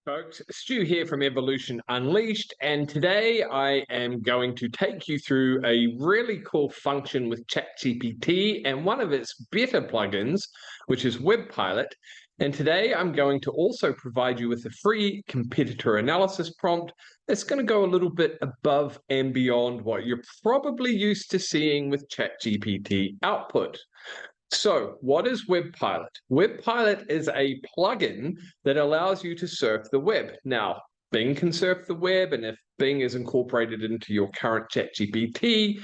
Folks, Stu here from Evolution Unleashed, and today I am going to take you through a really cool function with ChatGPT and one of its better plugins, which is WebPilot. And today I'm going to also provide you with a free competitor analysis prompt that's going to go a little bit above and beyond what you're probably used to seeing with ChatGPT output. So what is WebPilot? WebPilot is a plugin that allows you to surf the web. Now, Bing can surf the web, and if Bing is incorporated into your current ChatGPT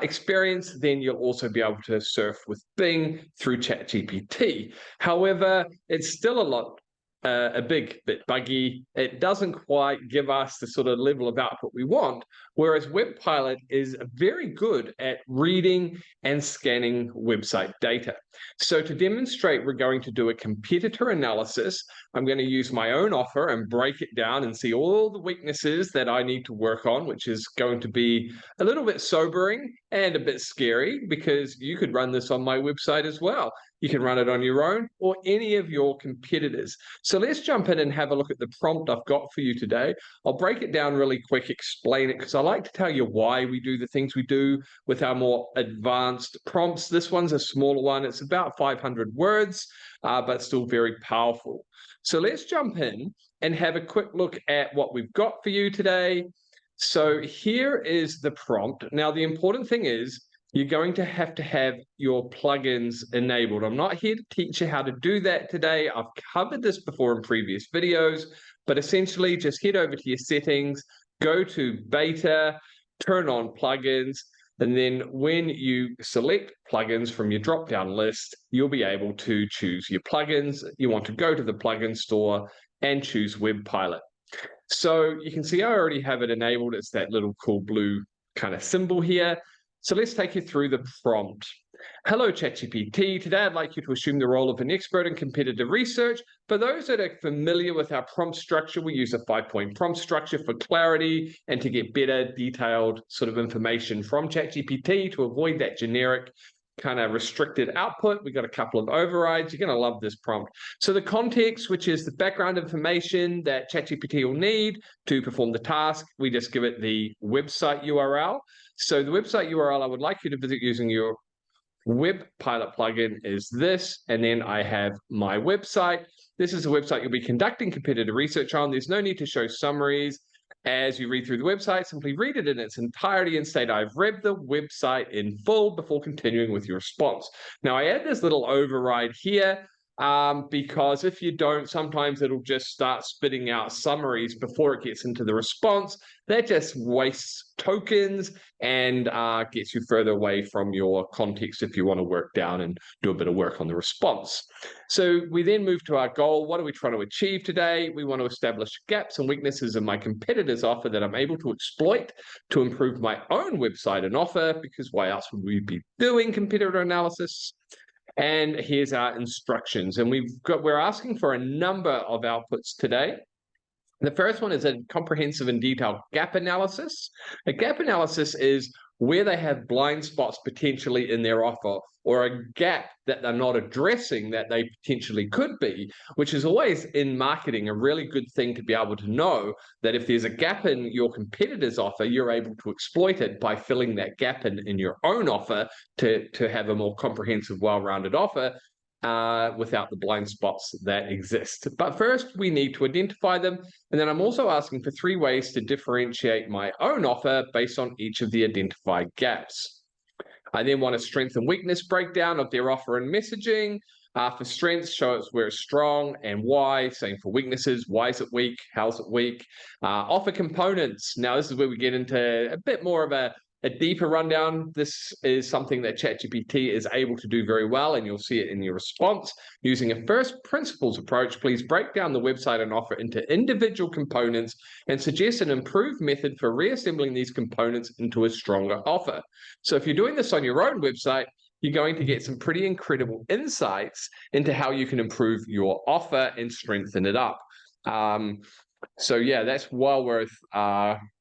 experience, then you'll also be able to surf with Bing through ChatGPT. However, it's still a big bit buggy. It doesn't quite give us the sort of level of output we want, whereas WebPilot is very good at reading and scanning website data. So to demonstrate, we're going to do a competitor analysis. I'm going to use my own offer and break it down and see all the weaknesses that I need to work on, which is going to be a little bit sobering and a bit scary because you could run this on my website as well. You can run it on your own or any of your competitors. So let's jump in and have a look at the prompt I've got for you today. I'll break it down really quick, explain it, because I like to tell you why we do the things we do with our more advanced prompts. This one's a smaller one. It's about 500 words, but still very powerful. So let's jump in and have a quick look at what we've got for you today. So here is the prompt. Now, the important thing is, you're going to have your plugins enabled. I'm not here to teach you how to do that today. I've covered this before in previous videos, but essentially just head over to your settings, go to beta, turn on plugins, and then when you select plugins from your drop-down list, you'll be able to choose your plugins. You want to go to the plugin store and choose WebPilot. So you can see I already have it enabled. It's that little cool blue kind of symbol here. So let's take you through the prompt. Hello, ChatGPT. Today, I'd like you to assume the role of an expert in competitive research. For those that are familiar with our prompt structure, we use a 5-point prompt structure for clarity and to get better detailed sort of information from ChatGPT to avoid that generic kind of restricted output. We've got a couple of overrides. You're going to love this prompt. So the context, which is the background information that ChatGPT will need to perform the task, we just give it the website URL. So the website URL I would like you to visit using your WebPilot plugin is this, and then I have my website. This is a website you'll be conducting competitive research on. There's no need to show summaries. As you read through the website, simply read it in its entirety and state, I've read the website in full before continuing with your response. Now, I add this little override here because if you don't, sometimes it'll just start spitting out summaries before it gets into the response. That just wastes tokens and gets you further away from your context if you want to work down and do a bit of work on the response. So we then move to our goal. What are we trying to achieve today? We want to establish gaps and weaknesses in my competitor's offer that I'm able to exploit to improve my own website and offer, because why else would we be doing competitor analysis? And here's our instructions. And we're asking for a number of outputs today. The first one is a comprehensive and detailed gap analysis. A gap analysis is where they have blind spots potentially in their offer, or a gap that they're not addressing that they potentially could be, which is always in marketing a really good thing to be able to know that if there's a gap in your competitor's offer, you're able to exploit it by filling that gap in your own offer to have a more comprehensive, well-rounded offer without the blind spots that exist. But first, we need to identify them. And then I'm also asking for 3 ways to differentiate my own offer based on each of the identified gaps. I then want a strength and weakness breakdown of their offer and messaging. For strengths, show us where it's strong and why. Same for weaknesses. Why is it weak? How's it weak? Offer components. Now, this is where we get into a bit more of a deeper rundown. This is something that ChatGPT is able to do very well, and you'll see it in your response. Using a first principles approach, please break down the website and offer into individual components and suggest an improved method for reassembling these components into a stronger offer. So if you're doing this on your own website, you're going to get some pretty incredible insights into how you can improve your offer and strengthen it up. So yeah, that's well worth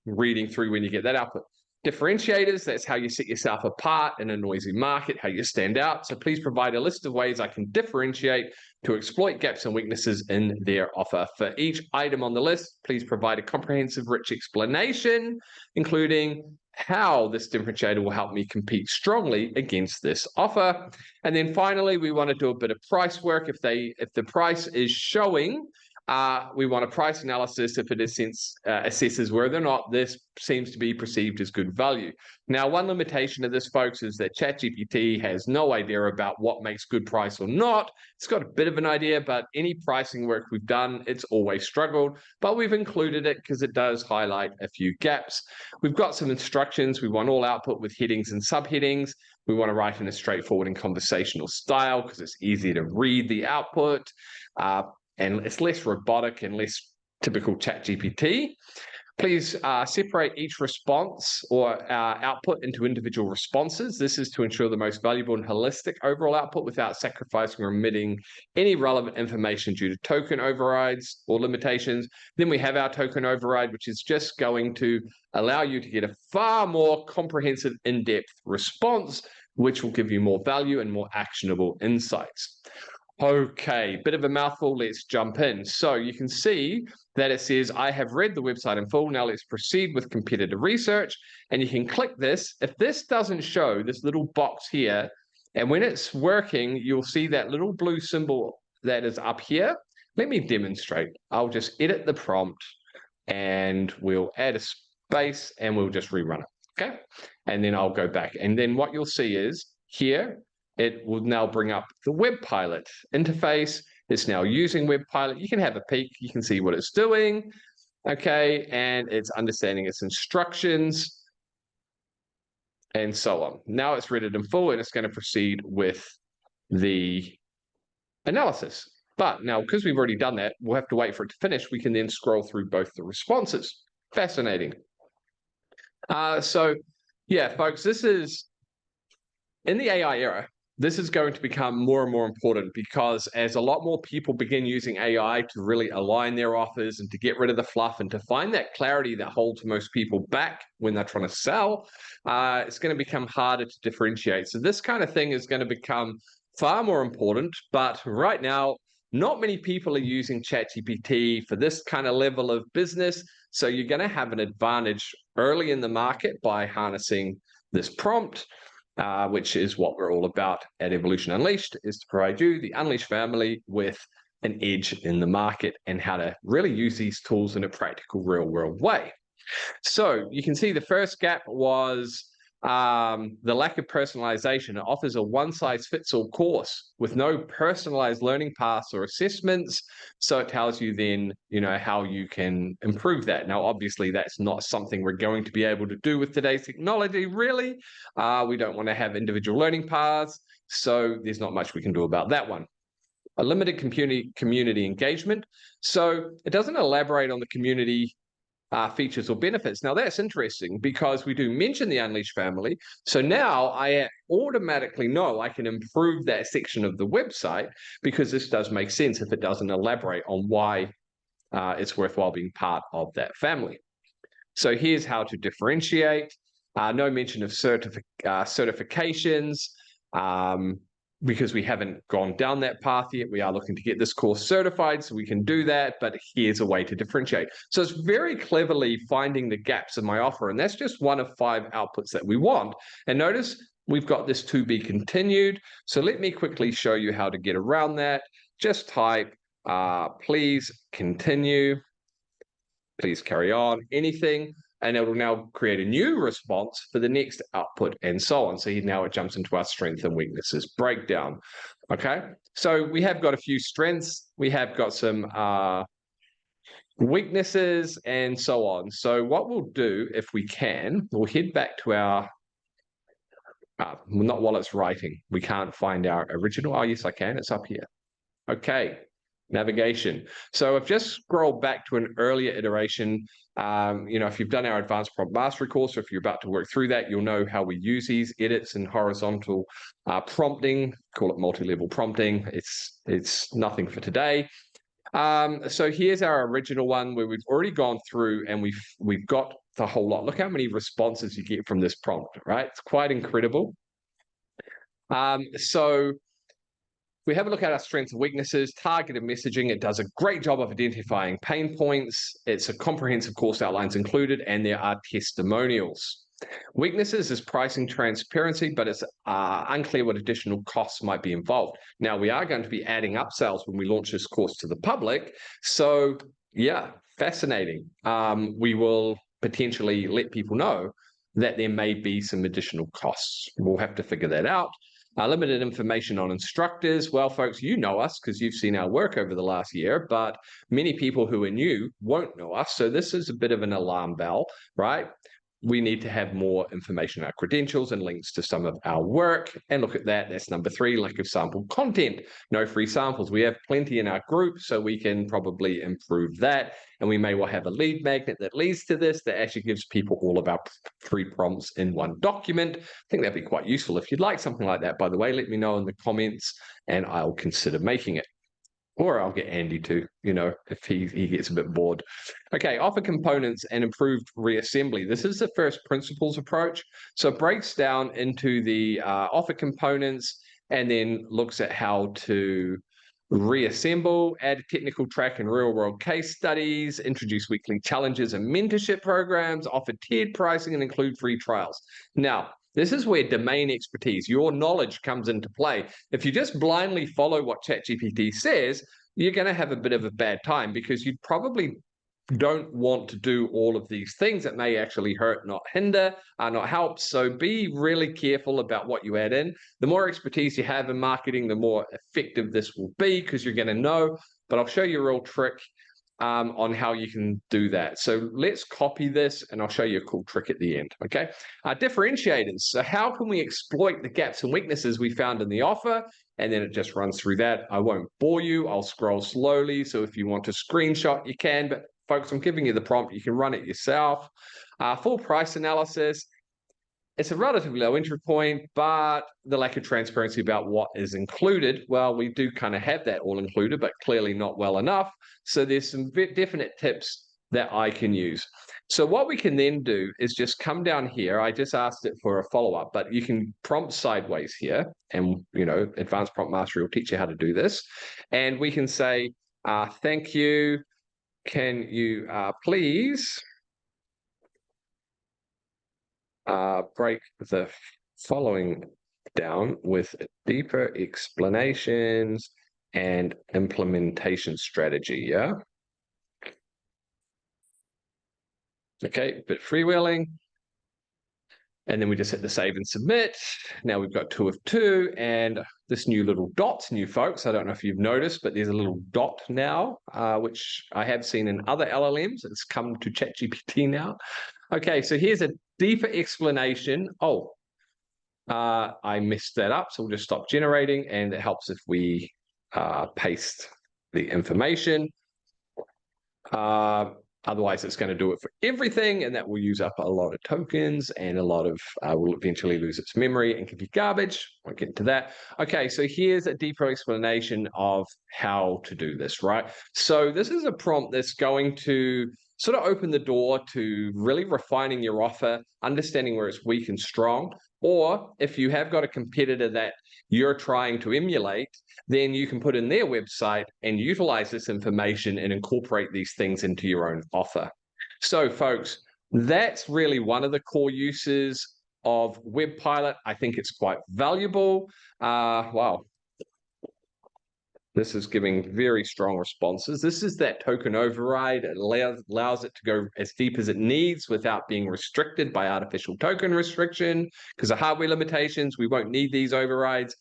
reading through when you get that output. Differentiators, that's how you set yourself apart in a noisy market, how you stand out. So please provide a list of ways I can differentiate to exploit gaps and weaknesses in their offer. For each item on the list, please provide a comprehensive, rich explanation, including how this differentiator will help me compete strongly against this offer. And then finally, we want to do a bit of price work. If the price is showing, we want a price analysis if it assesses whether or not this seems to be perceived as good value. Now, one limitation of this, folks, is that ChatGPT has no idea about what makes good price or not. It's got a bit of an idea, but any pricing work we've done, it's always struggled. But we've included it because it does highlight a few gaps. We've got some instructions. We want all output with headings and subheadings. We want to write in a straightforward and conversational style because it's easier to read the output. And it's less robotic and less typical ChatGPT. Please separate each response or output into individual responses. This is to ensure the most valuable and holistic overall output without sacrificing or omitting any relevant information due to token overrides or limitations. Then we have our token override, which is just going to allow you to get a far more comprehensive, in-depth response, which will give you more value and more actionable insights. Okay, bit of a mouthful, let's jump in. So you can see that it says, I have read the website in full. Now let's proceed with competitor research. And you can click this. If this doesn't show this little box here, and when it's working, you'll see that little blue symbol that is up here. Let me demonstrate. I'll just edit the prompt and we'll add a space and we'll just rerun it, okay? And then I'll go back. And then what you'll see is here, it will now bring up the WebPilot interface. It's now using WebPilot. You can have a peek. You can see what it's doing. Okay, and it's understanding its instructions and so on. Now it's read it in full and it's going to proceed with the analysis. But now, because we've already done that, we'll have to wait for it to finish. We can then scroll through both the responses. Fascinating. So, yeah, folks, this is in the AI era. This is going to become more and more important because as a lot more people begin using AI to really align their offers and to get rid of the fluff and to find that clarity that holds most people back when they're trying to sell, it's going to become harder to differentiate. So this kind of thing is going to become far more important. But right now, not many people are using ChatGPT for this kind of level of business. So you're going to have an advantage early in the market by harnessing this prompt. Which is what we're all about at Evolution Unleashed, is to provide you, the Unleashed family, with an edge in the market and how to really use these tools in a practical, real-world way. So you can see the first gap was the lack of personalization. It offers a one-size-fits-all course with no personalized learning paths or assessments. So it tells you then, how you can improve that. Now, obviously, that's not something we're going to be able to do with today's technology, really. We don't want to have individual learning paths. So there's not much we can do about that one. A limited community engagement. So it doesn't elaborate on the community features or benefits. Now that's interesting because we do mention the Unleashed family. So now I automatically know I can improve that section of the website because this does make sense if it doesn't elaborate on why it's worthwhile being part of that family. So here's how to differentiate. No mention of certifications. Because we haven't gone down that path yet. We are looking to get this course certified, so we can do that, but here's a way to differentiate. So it's very cleverly finding the gaps in my offer, and that's just one of 5 outputs that we want. And notice we've got this to be continued. So let me quickly show you how to get around that. Just type, please continue, please carry on, anything. And it will now create a new response for the next output and so on. So now it jumps into our strengths and weaknesses breakdown. Okay, so we have got a few strengths. We have got some weaknesses and so on. So what we'll do, if we can, we'll head back to our, not while it's writing. We can't find our original. Oh, yes, I can. It's up here. Okay. Navigation. So I've just scrolled back to an earlier iteration. If you've done our advanced prompt mastery course, or if you're about to work through that, you'll know how we use these edits and horizontal prompting. Call it multi-level prompting. It's nothing for today. So here's our original one where we've already gone through and we've got a whole lot. Look how many responses you get from this prompt, right? It's quite incredible. So we have a look at our strengths and weaknesses, targeted messaging. It does a great job of identifying pain points. It's a comprehensive course outlines included, and there are testimonials. Weaknesses is pricing transparency, but it's unclear what additional costs might be involved. Now, we are going to be adding upsells when we launch this course to the public. So, yeah, fascinating. We will potentially let people know that there may be some additional costs. We'll have to figure that out. Limited information on instructors. Well, folks, you know us because you've seen our work over the last year, but many people who are new won't know us. So this is a bit of an alarm bell, right? We need to have more information, our credentials and links to some of our work. And look at that. That's number 3, lack of sample content. No free samples. We have plenty in our group, so we can probably improve that. And we may well have a lead magnet that leads to this that actually gives people all of our free prompts in one document. I think that'd be quite useful. If you'd like something like that, by the way, let me know in the comments and I'll consider making it. Or I'll get Andy to, if he gets a bit bored. Okay, offer components and improved reassembly. This is the first principles approach. So it breaks down into the offer components and then looks at how to reassemble, add technical track and real-world case studies, introduce weekly challenges and mentorship programs, offer tiered pricing, and include free trials. Now, this is where domain expertise, your knowledge, comes into play. If you just blindly follow what ChatGPT says, you're going to have a bit of a bad time because you probably don't want to do all of these things that may actually hurt, not hinder, not help. So be really careful about what you add in. The more expertise you have in marketing, the more effective this will be because you're going to know. But I'll show you a real trick on how you can do that. So let's copy this and I'll show you a cool trick at the end, okay? Differentiators. So how can we exploit the gaps and weaknesses we found in the offer? And then it just runs through that. I won't bore you. I'll scroll slowly. So if you want to screenshot, you can. But folks, I'm giving you the prompt. You can run it yourself. Full price analysis. It's a relatively low entry point, but the lack of transparency about what is included, well, we do kind of have that all included, but clearly not well enough. So there's some definite tips that I can use. So what we can then do is just come down here. I just asked it for a follow-up, but you can prompt sideways here, and Advanced Prompt Mastery will teach you how to do this. And we can say, thank you. Can you please break the following down with deeper explanations and implementation strategy, yeah? Okay, bit freewheeling. And then we just hit the save and submit. Now we've got 2 of 2, and this new little dot, new folks, I don't know if you've noticed, but there's a little dot now, which I have seen in other LLMs. It's come to ChatGPT now. Okay, so here's a deeper explanation. Oh, I messed that up, so we'll just stop generating, and it helps if we paste the information. Otherwise, it's going to do it for everything, and that will use up a lot of tokens, and a lot of will eventually lose its memory and can be garbage. Won't get into that. Okay, so here's a deeper explanation of how to do this, right? So this is a prompt that's going to sort of open the door to really refining your offer, understanding where it's weak and strong. Or if you have got a competitor that you're trying to emulate, then you can put in their website and utilize this information and incorporate these things into your own offer. So folks, that's really one of the core uses of WebPilot. I think it's quite valuable. Wow. This is giving very strong responses. This is that token override. It allows it to go as deep as it needs without being restricted by artificial token restriction. Because of hardware limitations, we won't need these overrides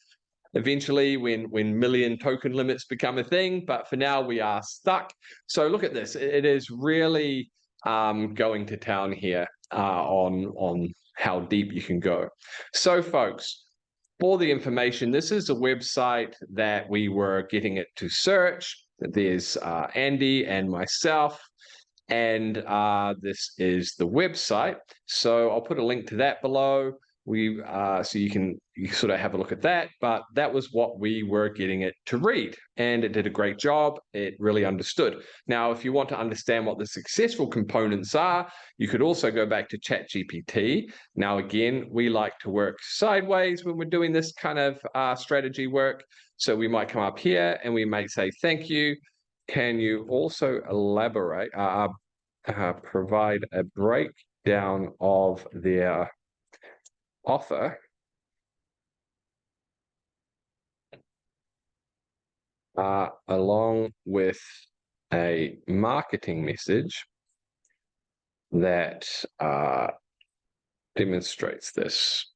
eventually when million token limits become a thing. But for now, we are stuck. So look at this. It is really going to town here on how deep you can go. So folks, for the information, this is a website that we were getting it to search. There's Andy and myself, and this is the website. So I'll put a link to that below. So you sort of have a look at that, but that was what we were getting it to read, and it did a great job. It really understood. Now, if you want to understand what the successful components are, you could also go back to ChatGPT. Now, again, we like to work sideways when we're doing this kind of strategy work. So we might come up here and we might say, thank you. Can you also elaborate, provide a breakdown of their offer along with a marketing message that demonstrates this.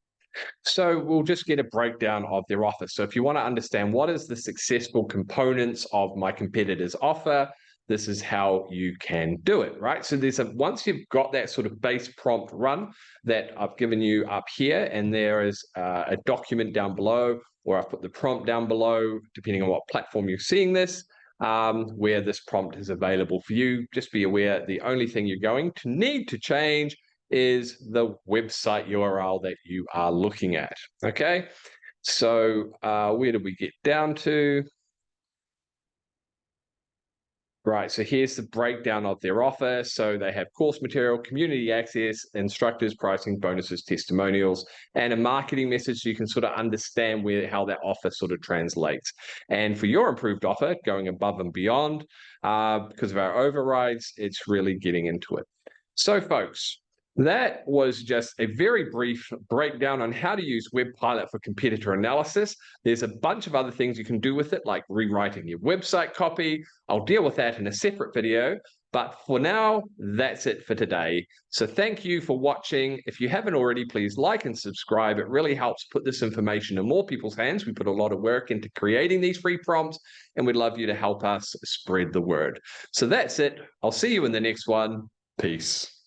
So we'll just get a breakdown of their offer. So if you want to understand what is the successful components of my competitor's offer, this is how you can do it, right? So once you've got that sort of base prompt run that I've given you up here, and there is a document down below, or I've put the prompt down below, depending on what platform you're seeing this, where this prompt is available for you. Just be aware, the only thing you're going to need to change is the website URL that you are looking at, okay? So where did we get down to? Right, so here's the breakdown of their offer. So they have course material, community access, instructors, pricing, bonuses, testimonials, and a marketing message so you can sort of understand how that offer sort of translates. And for your improved offer, going above and beyond, because of our overrides, it's really getting into it. So folks, that was just a very brief breakdown on how to use WebPilot for competitor analysis. There's a bunch of other things you can do with it, like rewriting your website copy. I'll deal with that in a separate video. But for now, that's it for today. So thank you for watching. If you haven't already, please like and subscribe. It really helps put this information in more people's hands. We put a lot of work into creating these free prompts, and we'd love you to help us spread the word. So that's it. I'll see you in the next one. Peace.